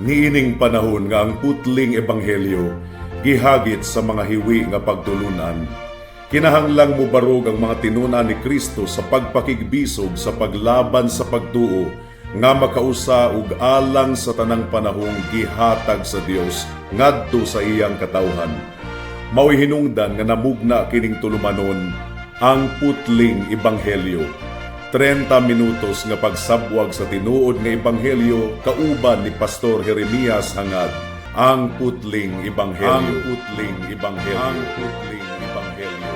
Niining panahon nga ang putling ebanghelyo gihagit sa mga hiwi nga pagtulunan. Kinahanglang mo barog ang mga tinuna ni Kristo sa pagpakigbisog sa paglaban sa pagtuo nga makausa ug alang sa tanang panahong gihatag sa Dios ngadto sa iyang katawhan. Mao'y hinungdan nga namugna kining tulumanon ang putling ebanghelyo. 30 minutos nga pagsabwag sa tinuod nga ebanghelyo kauban ni Pastor Jeremias hangad ang putling ebanghelyo. Ang putling ebanghelyo. Ang putling ebanghelyo.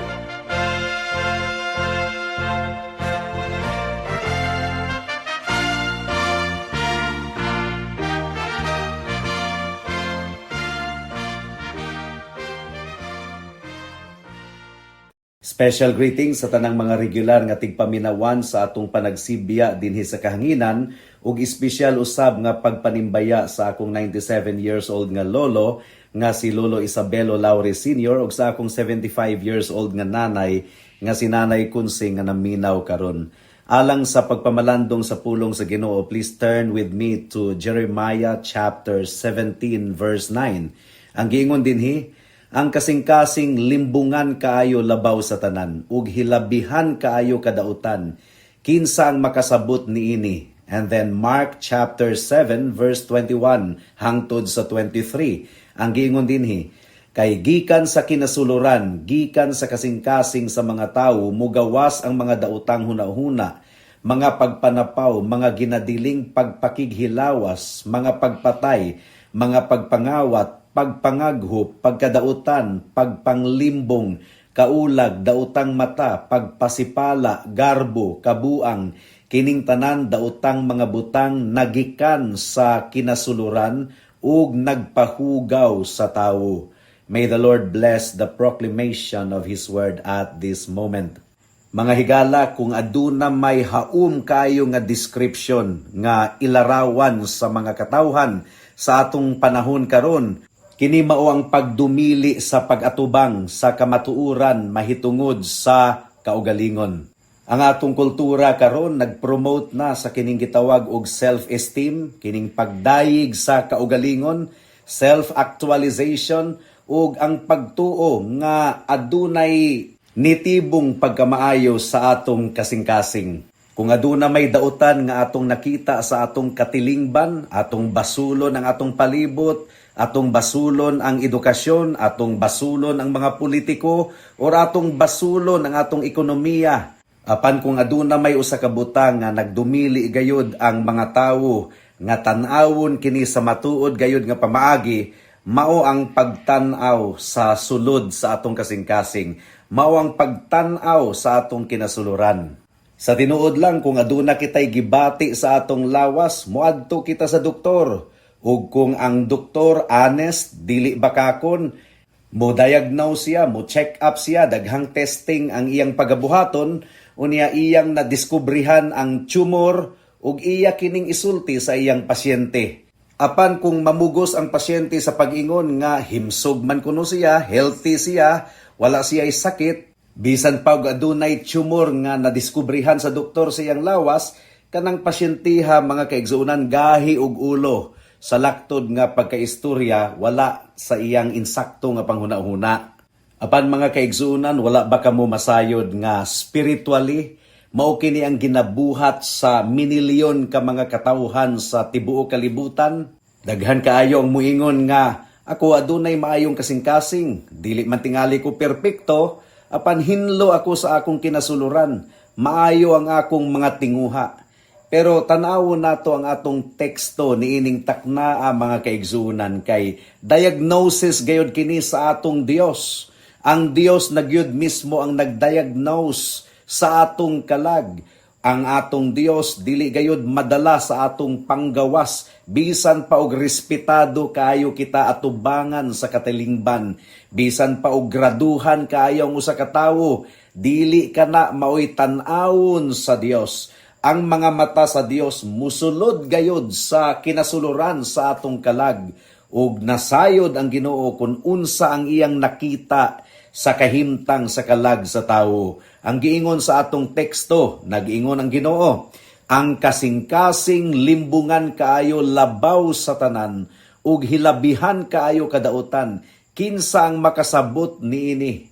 Special greetings sa tanang mga regular nga tigpaminawan sa atong panagsibya dinhi sa kahanginan ug espesyal usab nga pagpanimbaya sa akong 97 years old nga lolo nga si Lolo Isabelo Laure Sr. ug sa akong 75 years old nga nanay nga si Nanay Kunsing nga naminaw karon. Alang sa pagpamalandong sa pulong sa Ginoo, please turn with me to Jeremiah chapter 17 verse 9. Ang giingon dinhi, ang kasing-kasing limbungan kaayo labaw sa tanan, ug hilabihan kaayo kadautan, kinsa ang makasabot niini. And then Mark chapter 7 verse 21 hangtod sa 23. Ang giingon dinhi, kay gikan sa kinasuluran, gikan sa kasing-kasing sa mga tawo, mugawas ang mga dautang hunahuna, mga pagpanapaw, mga ginadiling pagpakighilawas, mga pagpatay, mga pagpangawat, pagpangaghop, pagkadautan, pagpanglimbong, kaulag, dautang mata, pagpasipala, garbo, kabuang, kining tanan dautang mga butang nagikan sa kinasuluran ug nagpahugaw sa tawo. May the Lord bless the proclamation of His word at this moment. Mga higala, kung aduna may haum kayo nga description nga ilarawan sa mga katawhan sa atong panahon karon, kini mao ang pagdumili sa pag-atubang sa kamatuuran mahitungod sa kaugalingon. Ang atong kultura karon nag-promote na sa kining gitawag og self-esteem, kining pagdayig sa kaugalingon, self-actualization ug ang pagtuo nga adunay nitibong pagkamaayo sa atong kasing-kasing. Kung aduna may dautan nga atong nakita sa atong katilingban, atong basulon ang atong palibot, atong basulon ang edukasyon, atong basulon ang mga politiko, o atong basulon ang atong ekonomiya. Apan kung aduna may usa ka butang nga nagdumili gayud ang mga tawo nga tan-awon kini sa matuod gayud nga pamaagi, mao ang pagtan-aw sa sulod sa atong kasing-kasing, mao ang pagtan-aw sa atong kinasuluran. Sa tinuod lang, kung aduna kitay gibati sa atong lawas, moadto kita sa doktor. Ug kung ang doktor honest, dili bakakon, mo diagnose siya, mo check up siya, daghang testing ang iyang pagabuhaton, unya iyang nadiskubrihan ang tumor ug iya kining isulti sa iyang pasyente. Apan kung mamugos ang pasyente sa pag-ingon nga himsog man kuno siya, healthy siya, wala siya'y sakit, bisan pa og adunay tumor nga nadiskubrihan sa doktor sa iyang lawas, kanang pasyentiha mga kaigsuonan gahi og ulo. Sa laktod nga pagkaistorya, wala sa iyang insakto nga panghuna-huna. Apan mga kaigsuonan, wala ba kamo masayod nga spiritually, mao kini ang ginabuhat sa minilyon ka mga katawhan sa tibuok kalibutan? Daghan kaayo ang muingon nga, ako adunay maayong kasing-kasing, dili man tingali ko perpekto, apan hinlo ako sa akong kinasuluran, maayo ang akong mga tinguha. Pero tanawon nato ang atong teksto niining taknaa mga kaigsuonan kay diagnosis gayud kini sa atong Dios. Ang Dios nagyud mismo ang nagdiagnose sa atong kalag. Ang atong Dios dili gayud madala sa atong panggawas, bisan pa og respetado kaayo kita atubangan sa katilingban, bisan pa og graduhan kaayo ang usa ka tawo, dili kana maoy tan-awon sa Dios. Ang mga mata sa Dios musulod gayud sa kinasuluran sa atong kalag, ug nasayod ang Ginoo kung unsa ang iyang nakita sa kahimtang sa kalag sa tawo. Ang giingon sa atong teksto, nag-ingon ang Ginoo, ang kasing-kasing limbungan kaayo labaw sa tanan, ug hilabihan kaayo kadautan, kinsa ang makasabot niini.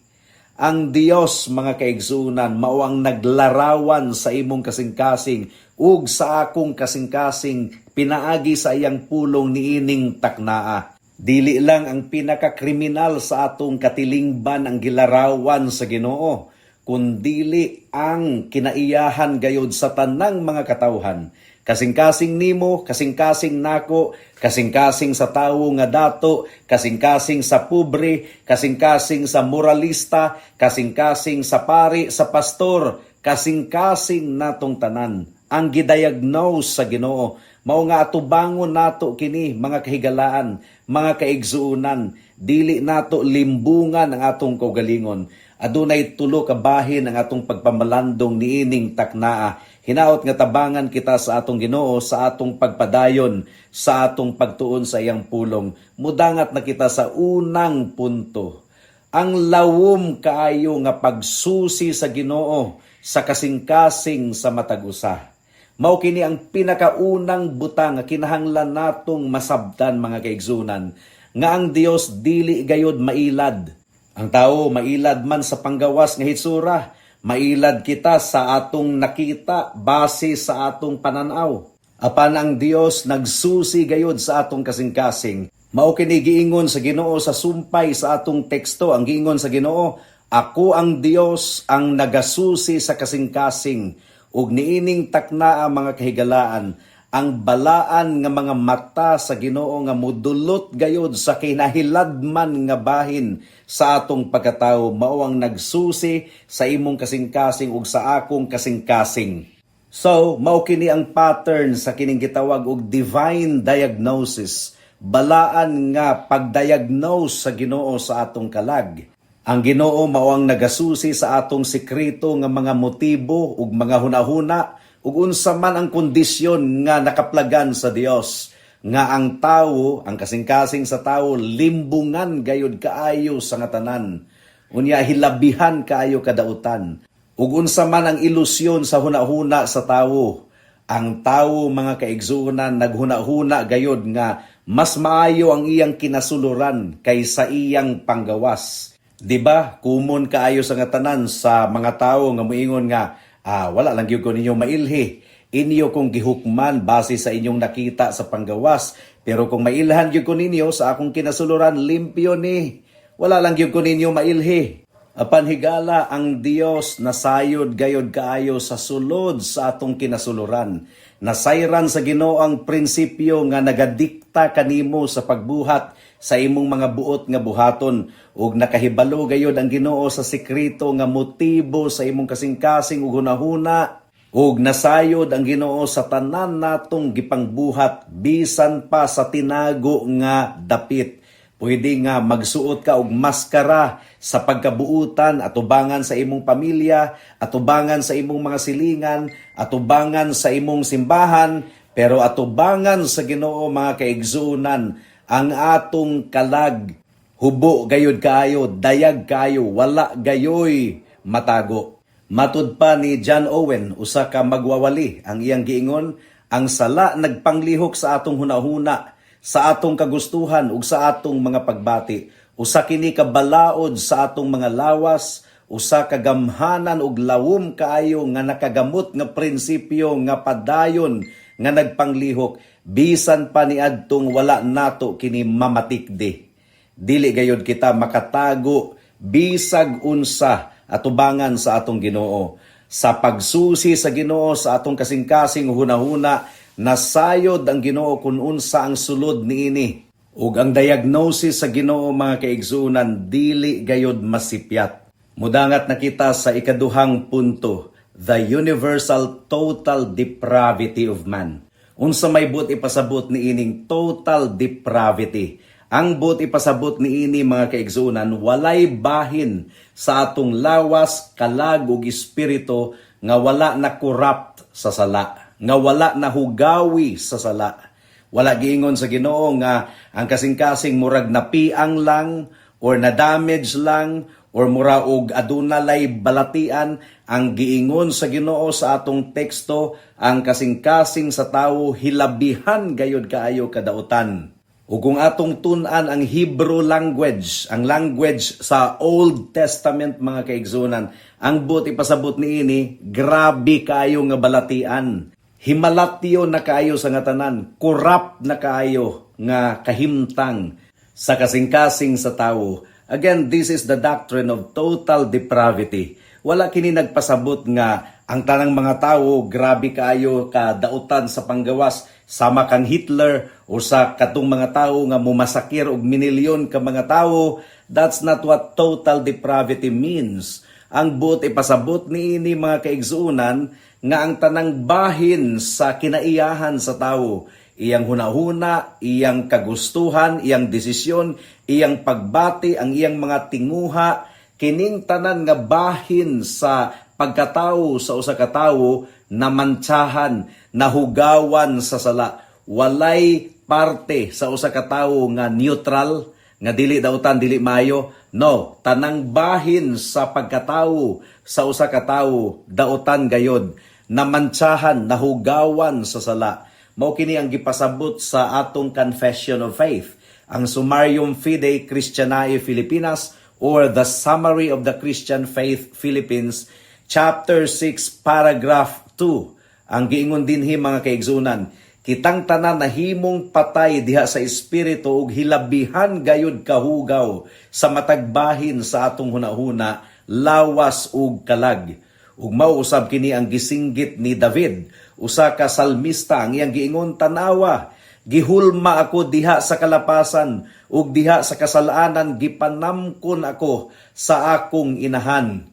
Ang Dios, mga kaigsunan, mao ang naglarawan sa imong kasing-kasing ug sa akong kasing-kasing pinaagi sa iyang pulong niining taknaa. Dili lang ang pinakakriminal sa atong katilingban ang gilarawan sa Ginoo, kundili ang kinaiyahan gayod sa tanang mga katawhan. Kasing-kasing nimo, kasing-kasing nako, kasing-kasing sa tawo nga dato, kasing-kasing sa pobre, kasing-kasing sa moralista, kasing-kasing sa pari, sa pastor, kasing-kasing natong tanan. Ang gidiagnose sa Ginoo, mao nga atubangon nato kini mga kahigalaan, mga kaigsuunan, dili nato limbungan ang atong kaugalingon. Adunay tulo ka bahin ang atong pagpamalandong niining taknaa. Hinaot nga tabangan kita sa atong Ginoo sa atong pagpadayon, sa atong pagtuon sa iyang pulong. Mudangat na kita sa unang punto. Ang lawom kaayo nga pagsusi sa Ginoo sa kasing-kasing sa matag usa. Mao kini ang pinakaunang butang nga kinahanglan natong masabtan, mga kaigsunan, nga ang Dios dili gayud mailad. Ang tao mailad man sa panggawas nga hitsura, mailad kita sa atong nakita base sa atong pananaw. Apan ang Dios nagsusi gayud sa atong kasing-kasing. Mao kini giingon sa Ginoo sa sumpay sa atong teksto. Ang giingon sa Ginoo, ako ang Dios ang nagasusi sa kasing-kasing, ug niining taknaa mga kahigalaan, ang balaan nga mga mata sa Ginoo nga mudulot gayod sa kinahiladman nga bahin sa atong pagkatao, mao ang nagsusi sa imong kasing-kasing ug sa akong kasing-kasing. So, mao kini ang pattern sa kining gitawag og divine diagnosis, balaan nga pagdiagnose sa Ginoo sa atong kalag. Ang Ginoo mao ang nagasusi sa atong sekreto nga mga motibo ug mga hunahuna, ug unsa man ang kondisyon nga nakaplagan sa Dios, nga ang tawo, ang kasing-kasing sa tawo, limbungan gayud kaayo sa nga tanan. Unya hilabihan kaayo kadautan. Ug unsa man ang ilusyon sa hunahuna sa tawo, ang tawo, mga kaigsuonan, naghuna-huna gayud nga mas maayo ang iyang kinasuluran kaysa iyang panggawas. Diba, kumon kaayo sa nga tanan sa mga tawo nga moingon nga, wala lang gyud ko ninyo mailhi. Inyo kong gihukman base sa inyong nakita sa panggawas. Pero kung mailhan gyud ko ninyo sa akong kinasuluran, limpyo ni. Wala lang gyud ko ninyo mailhi. Apan higala ang Dios nasayod gayod kaayo sa sulod sa atong kinasuluran. Nasayran sa Ginoo ang prinsipyo nga nagadikta kanimo sa pagbuhat sa imong mga buot nga buhaton, ug nakahibalo gayod ang Ginoo sa sekreto nga motibo sa imong kasing-kasing ug hunahuna, ug nasayod ang Ginoo sa tanan natong gipangbuhat bisan pa sa tinago nga dapit. Pwede nga magsuot ka og maskara sa pagkabuutan, atubangan sa imong pamilya, atubangan sa imong mga silingan, atubangan sa imong simbahan, pero atubangan sa Ginoo, mga kaigsuunan, ang atong kalag, hubo gayod kayo, dayag kayo, wala gayoy matago. Matud pa ni John Owen, usa ka magwawali, ang iyang giingon, ang sala nagpanglihok sa atong hunahuna, sa atong kagustuhan ug sa atong mga pagbati. Usa kini kabalaod sa atong mga lawas, usa ka gamhanan ug lawom kaayo nga nakagamot nga prinsipyo nga padayon nga nagpanglihok bisan pa niadtong wala nato kini mamatikdi. Dili gayud kita makatago bisag unsa atubangan sa atong Ginoo. Sa pagsusi sa Ginoo sa atong kasing-kasing hunahuna, nasayod ang Ginoo kung unsa ang sulod niini. Ug ang diagnosis sa Ginoo, mga kaigsuunan, dili gayod masipyat. Mudangat na kita sa ikaduhang punto, the universal total depravity of man. Unsa may buot ipasabot niining total depravity? Ang buot ipasabot niini, mga kaigsuunan, walay bahin sa atong lawas, kalag ug espiritu nga wala na corrupt sa sala, nga wala na hugawi sa sala. Wala giingon sa Ginoo nga ang kasing-kasing murag napiang lang or na damage lang or mura og aduna lay balatian ang giingon sa Ginoo sa atong teksto, ang kasing-kasing sa tawo hilabihan gayud kaayo kadautan. Ug kung atong tun-an ang Hebrew language, ang language sa Old Testament mga kaigsunan, ang buot ipasabot niini, grabe kaayo nga balatian. Himalatyo na kaayo sa nga tanan, corrupt na kaayo nga kahimtang sa kasing-kasing sa tawo. Again, this is the doctrine of total depravity. Wala kini nagpasabot nga ang tanang mga tawo grabe kaayo kadautan sa panggawas, sama kang Hitler o sa katong mga tawo nga mumasakir og minilyon ka mga tawo. That's not what total depravity means. Ang buot ipasabot niini mga kaigsuunan nga ang tanang bahin sa kinaiyahan sa tawo, iyang hunahuna, iyang kagustuhan, iyang desisyon, iyang pagbati, ang iyang mga tinguha, kining tanan nga bahin sa pagkatawo sa usa ka tawo na mantsahan, nahugawan sa sala. Walay parte sa usa ka tawo nga neutral, nga dili dautan dili maayo. No, tanang bahin sa pagkatawo sa usa ka tawo dautan gayod, na mantsahan, nahugawan sa sala. Mao kini ang gipasabot sa atong Confession of Faith, ang Summarium Fidei Christianae Filipinas, or the Summary of the Christian Faith Philippines, Chapter 6, Paragraph 2. Ang giingon dinhi mga kaigsunan, kitang tanan nahimong patay diha sa espiritu ug hilabihan gayud kahugaw sa matagbahin sa atong hunahuna, lawas ug kalag. Ug mao usab kini ang gisinggit ni David, usa ka salmista, ang iyang giingon, tanawa, gihulma ako diha sa kalapasan ug diha sa kasalanan gipanamkon ako sa akong inahan.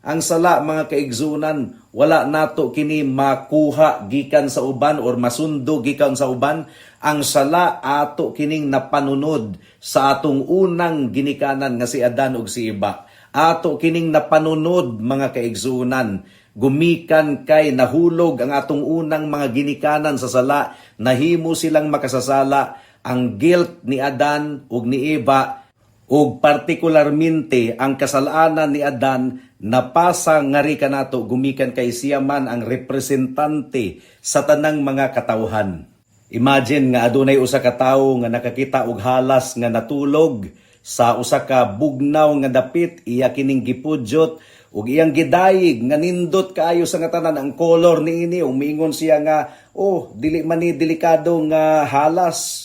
Ang sala mga kaigsunan, wala nato kini makuha gikan sa uban or masundo gikan sa uban. Ang sala ato kining napanunod sa atong unang ginikanan nga si Adan ug si Eva. Ato kining napanunod mga kaigsunan, gumikan kay nahulog ang atong unang mga ginikanan sa sala, nahimo silang makasasala. Ang guilt ni Adan ug ni Eva, ug partikularmente ang kasalanan ni Adan, napasa ngari kanato gumikan kay siya man ang representante sa tanang mga katawhan. Imagine nga adunay usa ka tawo nga nakakita og halas nga natulog sa usa ka bugnaw nga dapit, iya kining gipudyot ug iyang gidayig nga nindot kaayo sa nga tanan ang kolor niini, ug miingon siya nga, oh, dili man ni delikado nga halas.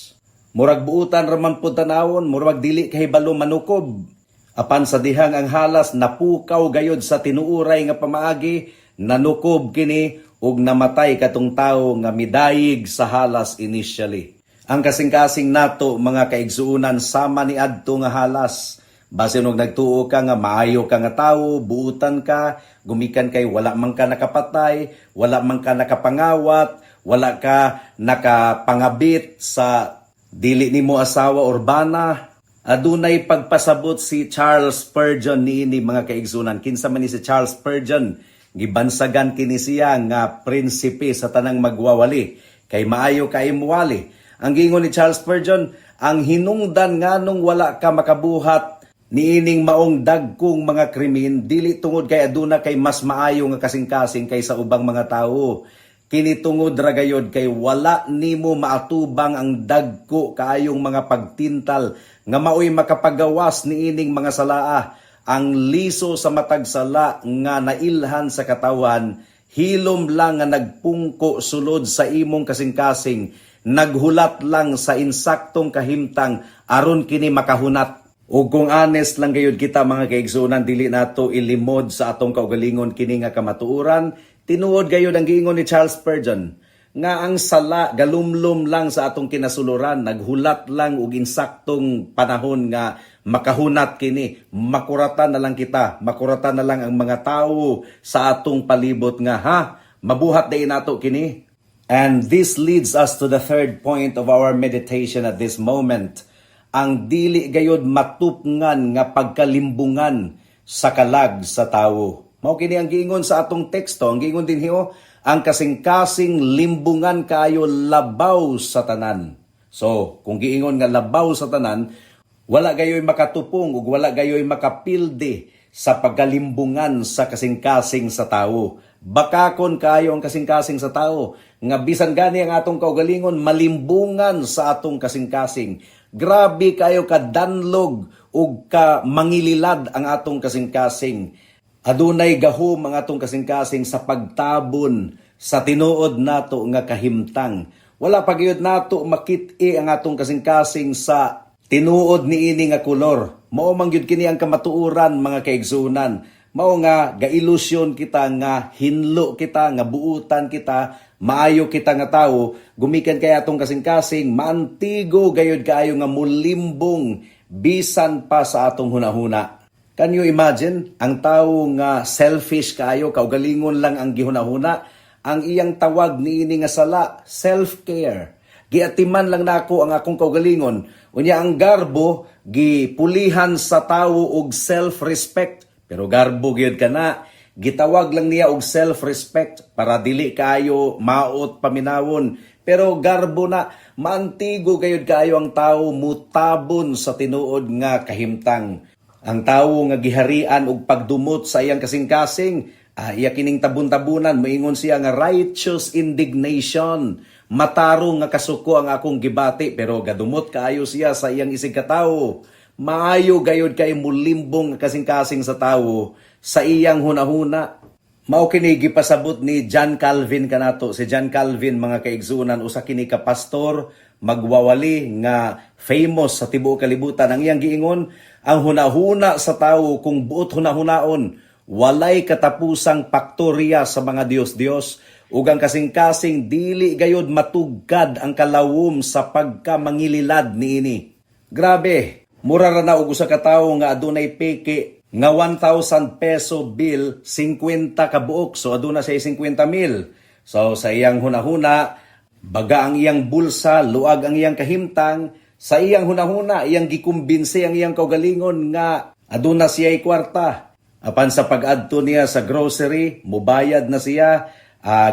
Murag buutan raman pud tanawon, murag dili kahibalo manukob. Apan sa dihang ang halas napukaw gayod sa tinuuray nga pamaagi, nanukob kini ug namatay katong tawo nga midayig sa halas initially. Ang kasing-kasing nato mga kaigsuunan, sama ni adto nga halas. Basin og nagtuo ka nga maayo ka nga tawo, buutan ka, gumikan kay wala man ka nakapatay, wala man ka nakapangawat, wala ka nakapangabit sa dili nimo asawa or bana. Adunay pagpasabot si Charles Spurgeon niini mga kaigsunan. Kinsa man ni si Charles Spurgeon, gibansagan kini siya nga prinsipe sa tanang magwawali, kay maayo kay muwali. Ang giingon ni Charles Spurgeon, ang hinungdan nganong wala ka makabuhat niining maong dagkong mga krimen, dili tungod kay aduna kay mas maayo nga kasing-kasing kaysa ubang mga tawo. Kini tungod ra gayod kay wala nimo maatubang ang dagko kaayong mga pagtintal nga maoy makapagawas niining mga salaa. Ang liso sa matag sala nga nailhan sa katawan, hilom lang nga nagpungko sulod sa imong kasing-kasing, naghulat lang sa insaktong kahimtang aron kini makahunat. Ug kung honest lang gayud kita mga kaigsunan, dili nato ilimod sa atong kaugalingon kini nga kamatuoran. Tinuod gayud ang giingon ni Charles Spurgeon nga ang sala galumlom lang sa atong kinasuluran, naghulat lang og insaktong panahon nga makahunat kini. Makuratan na lang kita, makuratan na lang ang mga tawo sa atong palibot nga mabuhat day nato kini. And this leads us to the third point of our meditation at this moment. Ang dili gayud matupngan nga pagkalimbungan sa kalag sa tawo. Mao kini ang giingon sa atong teksto, ang giingon din hiyo, ang kasing-kasing limbungan kayo labaw sa tanan. So, kung giingon nga labaw sa tanan, wala gayoy makatupong ug wala gayoy makapilde sa pagkalimbungan sa kasing-kasing sa tao. Bakakon kayo ang kasing-kasing sa tao, nga bisan gani ang atong kaugalingon malimbungan sa atong kasing-kasing. Grabe kayo kadanlog ug ka mangililad ang atong kasing-kasing. Adunay gahom ang atong kasing-kasing sa pagtabon sa tinuod nato nga kahimtang. Wala pa gyud nato makit-i ang atong kasing-kasing sa tinuod niini nga kolor. Mao man gyud kini ang kamatuoran mga kaigsunan. Mao nga gailusyon kita nga hinlo kita nga buutan kita, maayo kita nga tawo, gumikan kay atong kasing-kasing, maantigo gayud kaayo nga mulimbong bisan pa sa atong hunahuna. Can you imagine ang tawo nga selfish kaayo, kaugalingon lang ang gihunahuna, ang iyang tawag niini nga sala, self-care. Giatiman lang nako ang akong kaugalingon, unya ang garbo gipulihan sa tawo og self-respect. Pero garbo gyud kana, gitawag lang niya og self-respect para dili kayo maot paminawon. Pero garbo na, maantigo gayud kayo ang tawo mutabon sa tinuod nga kahimtang. Ang tawo nga giharian og pagdumot sa iyang kasing-kasing, iya kining tabun-tabunan, moingon siya nga righteous indignation. Matarong nga kasuko ang akong gibati, pero gadumot kaayo siya sa iyang isig katawo. Maayo gayod kay mulimbong kasing-kasing sa tawo sa iyang hunahuna. Mao kini gipasabot ni John Calvin kanato. Si John Calvin mga kaigsunan usa kini ka pastor magwawali nga famous sa tibuok kalibutan. Ang iyang giingon, ang hunahuna sa tawo kung buot hunahunaon, walay katapusang paktorya sa mga Dios-Dios ug ang kasing-kasing dili gayod matugkad ang kalawom sa pagkamangililad niini. Grabe. Mura ra na og usa ka tawo nga adunay peke nga 1,000 peso bill, 50 ka buok. So aduna siya 50,000. So sa iyang hunahuna, baga ang iyang bulsa, luag ang iyang kahimtang, sa iyang hunahuna, iyang gikumbinsi ang iyang kaugalingon nga aduna siya kwarta. Apan sa pag-adto niya sa grocery, mubayad na siya,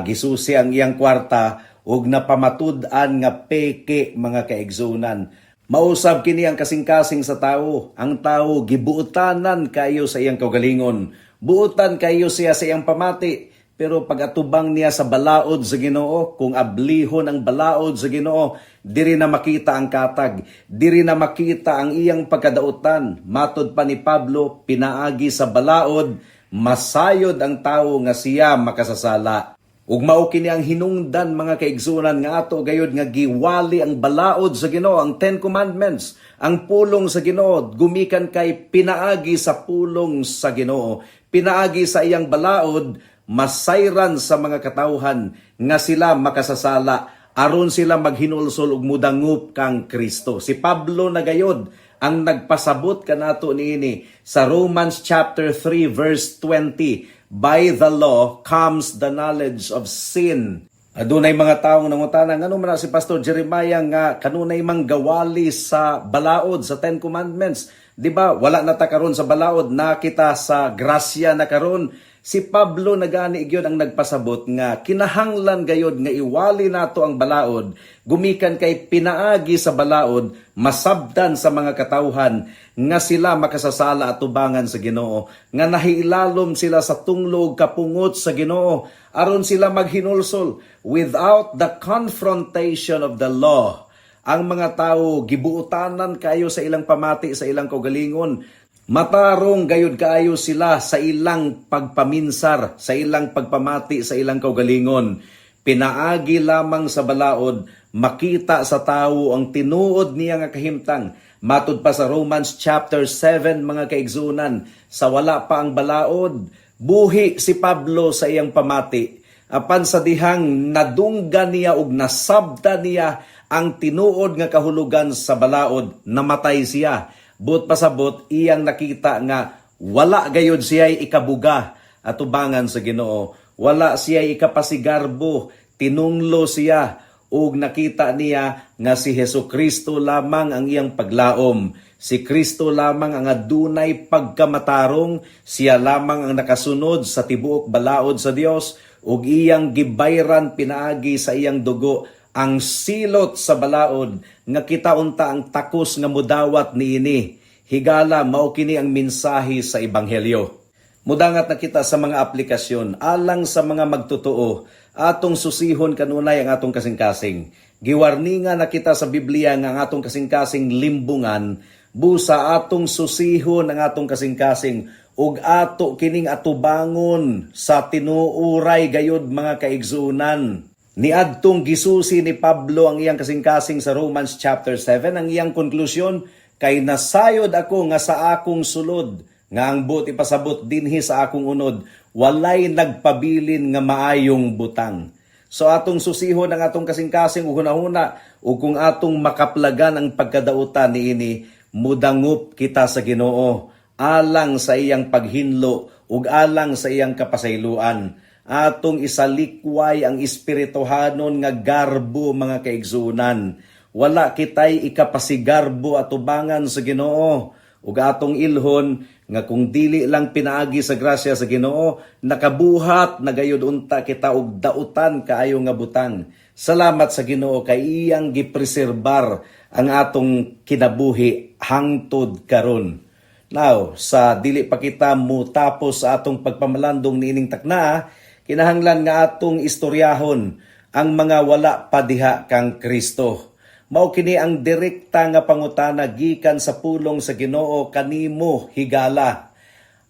gisusi ang iyang kwarta ug napamatud-an nga peke mga kaigsunan. Mausab kini ang kasing-kasing sa tawo. Ang tawo gibuutanan kayo sa iyang kaugalingon. Buutan kayo siya sa iyang pamati. Pero pag atubang niya sa balaod sa Ginoo, kung ablihon ang balaod sa Ginoo, diri na makita ang katag, diri na makita ang iyang pagkadautan. Matod pa ni Pablo, pinaagi sa balaod, masayod ang tawo nga siya makasasala. Ug mao kini ang hinungdan mga kaigsunan nga ato gayud nga giwali ang balaod sa Ginoo, ang 10 Commandments, ang pulong sa Ginoo, gumikan kay pinaagi sa pulong sa Ginoo, pinaagi sa iyang balaod, masayran sa mga katawhan nga sila makasasala aron sila maghinulsol ug mudangup kang Kristo. Si Pablo na gayod ang nagpasabot kanato niini sa Romans chapter 3 verse 20. By the law comes the knowledge of sin. Adunay mga taong nangutana, ngano man si Pastor Jeremiah nga kanunay manggawali sa balaod sa 10 Commandments? Di ba? Wala na ta karon sa balaod, nakita sa grasya na karon. Si Pablo nagani gyud ang nagpasabot nga kinahanglan gayod nga iwali nato ang balaod, gumikan kay pinaagi sa balaod, masabdan sa mga katawhan nga sila makasasala at tubangan sa Ginoo, nga nahiilalom sila sa tunglog kapungot sa Ginoo aron sila maghinulsol without the confrontation of the law. Ang mga tawo gibuutanan kayo sa ilang pamati, sa ilang kaugalingon. Matarong gayud kaayo sila sa ilang pagpaminsar, sa ilang pagpamati, sa ilang kaugalingon. Pinaagi lamang sa balaod, makita sa tawo ang tinuod niya nga kahimtang. Matud pa sa Romans chapter 7 mga kaigsunan, sa wala pa ang balaod, buhi si Pablo sa iyang pamati. Apan sa dihang nadungga niya ug nasabta niya ang tinuod nga kahulugan sa balaod, namatay siya. But pasabot, iyang nakita nga wala gayod siya'y ikabuga at tubangan sa Ginoo. Wala siya'y ikapasigarbo, tinunglo siya, ug nakita niya nga si Hesukristo lamang ang iyang paglaom. Si Kristo lamang ang adunay pagkamatarong, siya lamang ang nakasunod sa tibuok balaod sa Dios, ug iyang gibayran pinaagi sa iyang dugo ang silot sa balaod nga kita unta ang takos nga mudawat niini. higala mao kini ang mensahe sa ebanghelyo. Mudangat na kita sa mga aplikasyon alang sa mga magtotoo atong susihon kanunay ang atong kasing-kasing. Giwarninga na kita sa Biblia nga ang atong kasing-kasing limbungan busa atong susihon ang atong kasing-kasing ug ato kining atubangon sa tinuuray gayud mga kaigsuunan. Niadtong gisusi ni Pablo ang iyang kasing-kasing sa Romans chapter 7, ang iyang konklusyon, kay nasayod ako nga sa akong sulod, nga ang buot ipasabot dinhi sa akong unod, walay nagpabilin nga maayong butang. So atong susihon ang atong kasing-kasing ug hunahuna ug kung atong makaplagan ang pagkadautan niini, mudangup kita sa Ginoo alang sa iyang paghinlo ug alang sa iyang kapasayloan. Atong isalikway ang espirituhanon nga garbo mga kaigsunan. Wala kitay ikapasigarbo atubangan sa Ginoo. Ug atong ilhon nga kung dili lang pinaagi sa grasya sa Ginoo, nakabuhat na gayud unta kita og dautan kaayo nga butang. Salamat sa Ginoo kay iyang gipreserbar ang atong kinabuhi hangtod karon. Now, sa dili pa kita mutapos sa atong pagpamalandong niining takna, kinahanglan nga atong istoryahon ang mga wala pa diha kang Kristo. Mao kini ang direkta nga pangutana gikan sa pulong sa Ginoo kanimo higala.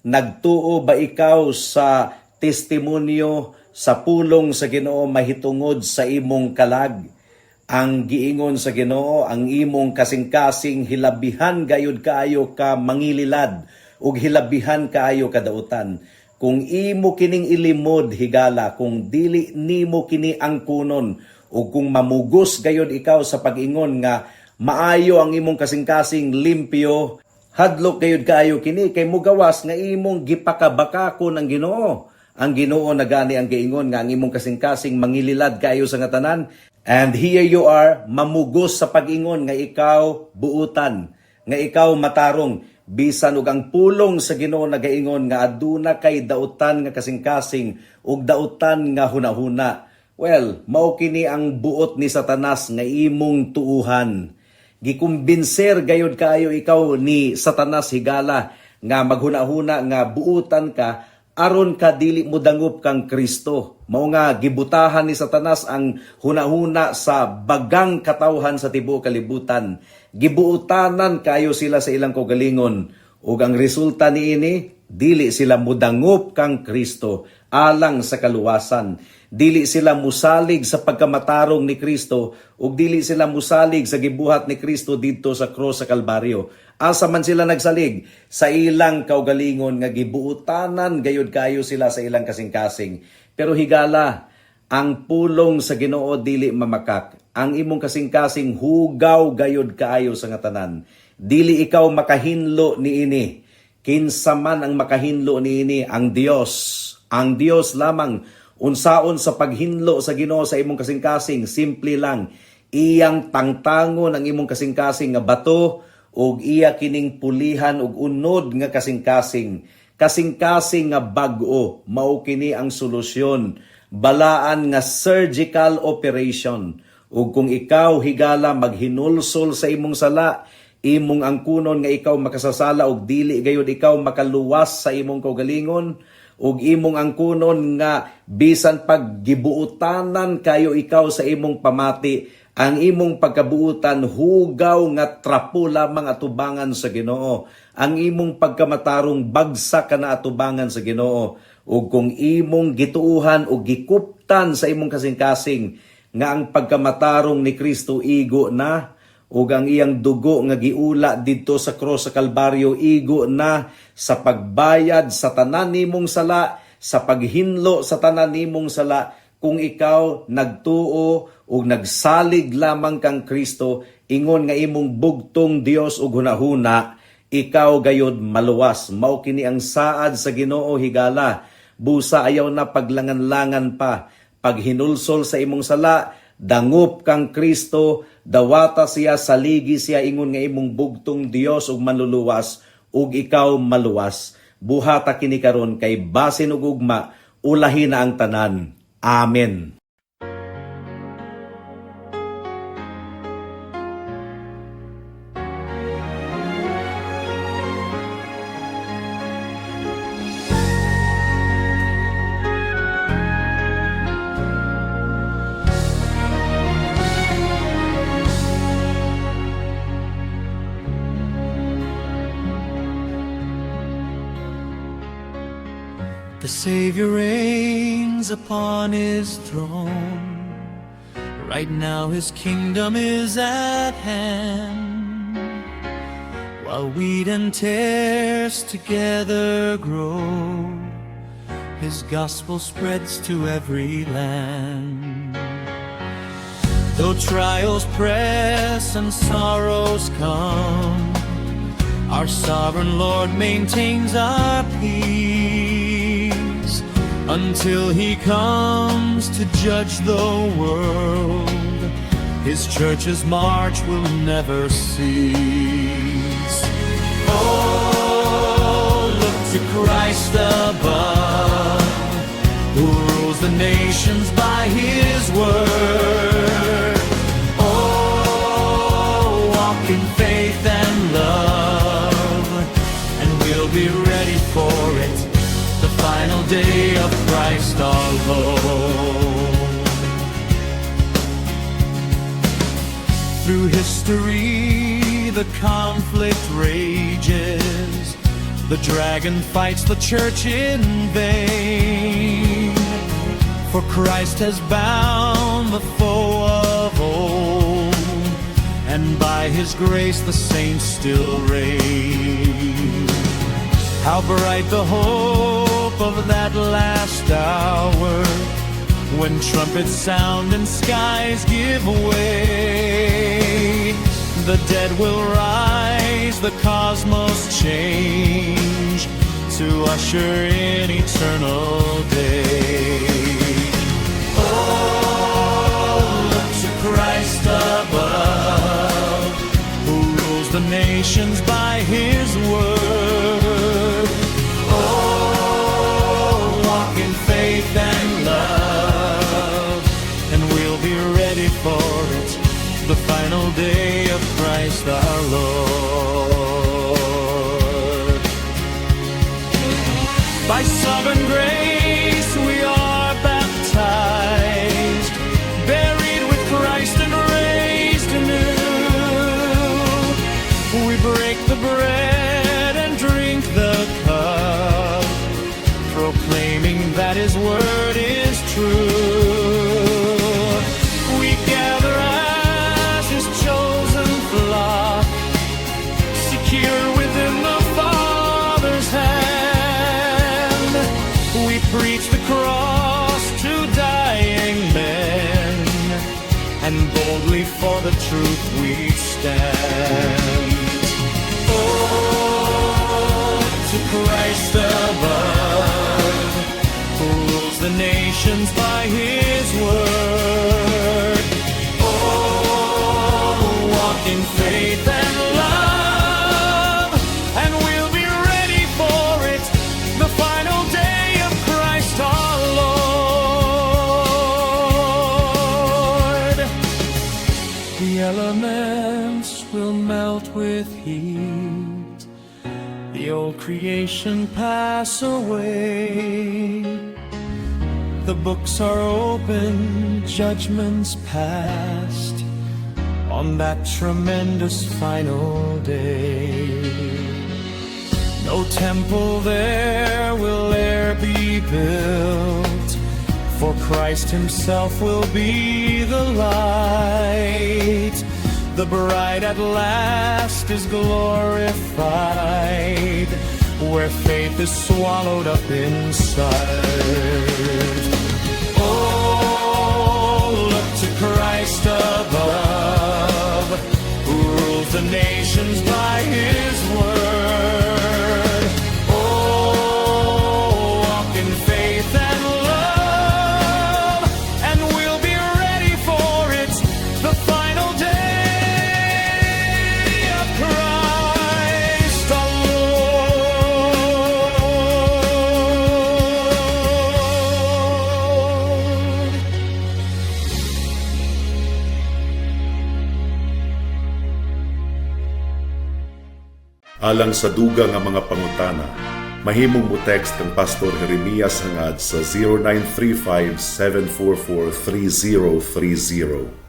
Nagtuo ba ikaw sa testimonyo sa pulong sa Ginoo mahitungod sa imong kalag? Ang giingon sa Ginoo, ang imong kasing-kasing hilabihan gayud kaayo ka mangililad ug hilabihan kaayo kadautan. Kung imo kining ilimod higala, kung dili nimo kini angkunon, o kung mamugos gayod ikaw sa pag-ingon nga maayo ang imong kasing-kasing limpyo, hadlok gayod kaayo kini kay mugawas nga imong gipakabakakon ang Ginoo. Ang Ginoo nagani ang giingon nga ang imong kasing-kasing mangililad kaayo sa nga tanan, and here you are mamugos sa pag-ingon nga ikaw buutan, nga ikaw matarong. Bisan ug ang pulong sa Ginoo nagaingon nga aduna kay dautan nga kasing-kasing ug dautan nga hunahuna. Well, mao kini ang buot ni Satanas nga imong tuuhan. Gikumbinser gayud kaayo ikaw ni Satanas higala nga maghunahuna nga buutan ka aron ka dili mo dangup kang Kristo. Mao nga gibutahan ni Satanas ang hunahuna sa bagang katawhan sa tibuok kalibutan. Gibuutanan kayo sila sa ilang kaugalingon ug ang resulta niini dili sila mudangup kang Kristo alang sa kaluwasan. Dili sila musalig sa pagkamatarong ni Kristo ug dili sila musalig sa gibuhat ni Kristo didto sa krus sa Kalbaryo. Asa man sila nagsalig sa ilang kaugalingon nga gibuutanan gayud kayo sila sa ilang kasing-kasing. Pero higala, ang pulong sa Ginoo dili mamakak. Ang imong kasing-kasing hugaw gayud kaayo sa nga tanan. Dili ikaw makahinlo niini. Kinsa man ang makahinlo niini, ang Dios. Ang Dios lamang. Unsaon sa paghinlo sa Ginoo sa imong kasing-kasing, simple lang. Iyang tangtangon ang imong kasing-kasing nga bato ug iya kining pulihan ug unod nga kasing-kasing. Kasing-kasing nga bag-o, mao kini ang solusyon. Balaan nga surgical operation. Ug kung ikaw higala maghinulsol sa imong sala, imong angkunon nga ikaw makasasala ug dili gayud ikaw makaluwas sa imong kaugalingon, ug imong angkunon nga bisan pag gibuutanan kayo ikaw sa imong pamati, ang imong pagkabuutan hugaw nga trapo lamang atubangan sa Ginoo. Ang imong pagkamatarong bagsak ka na atubangan sa Ginoo. Ug kung imong gituuhan ug gikuptan sa imong kasing-kasing nga ang pagkamatarong ni Kristo igo na, ug ang iyang dugo nga giula didto sa krus sa Kalbaryo igo na sa pagbayad sa tanan nimong sala, sa paghinlo sa tanan nimong sala. Kung ikaw nagtuo ug nagsalig lamang kang Kristo, ingon nga imong bugtong Dios ug hunahuna, ikaw gayud maluwas. Mao kini ang saad sa Ginoo higala. Busa ayaw na paglangan-langan pa. Pag hinulsol sa imong sala, dangup kang Kristo, dawata siya, saligi siya, ingon nga imong bugtong Dios ug manluluwas, ug ikaw maluwas. Buhata kini karon kay basin ug ugma, ulahin na ang tanan. Amen. Savior reigns upon his throne. Right now his kingdom is at hand. While wheat and tares together grow, his gospel spreads to every land. Though trials press and sorrows come, our sovereign Lord maintains our peace until he comes to judge the world. His church's march will never cease. Oh, look to Christ above, who rules the nations by his word. Oh, walk in faith and love, and we'll be ready for it, the final day of Christ our Lord. Through history the conflict rages, the dragon fights the church in vain. For Christ has bound the foe of old, and by his grace the saints still reign. How bright the hope of that last hour, when trumpets sound and skies give way. The dead will rise, the cosmos change, to usher in eternal day. Oh, look to Christ above, who rules the nations by his word. Oh, walk in faith and love, and we'll be ready for it, the final day of Christ our Lord. By sovereign grace we are baptized, buried with Christ and raised anew. We break the bread and drink the cup, proclaiming that his word is true. We gather as his chosen flock, secure within the Father's hand. We preach the cross to dying men, and boldly for the truth we stand. Oh, to Christ above, who rules the nations by his word. Oh, walk in faith and love, and we'll be ready for it, the final day of Christ our Lord. The elements will melt with heat, the old creation pass away. The books are open, judgments passed, on that tremendous final day. No temple there will e'er be built, for Christ himself will be the light. The bride at last is glorified, where faith is swallowed up in sight. Oh, look to Christ above, who rules the nations by his word. Oh, walk in faith and love, and we'll be ready for it, the final day of Christ our Lord. Alang sa dugang nga mga pangutana, mahimong mo text kang Pastor Jeremias hangad sa 0935-744-3030.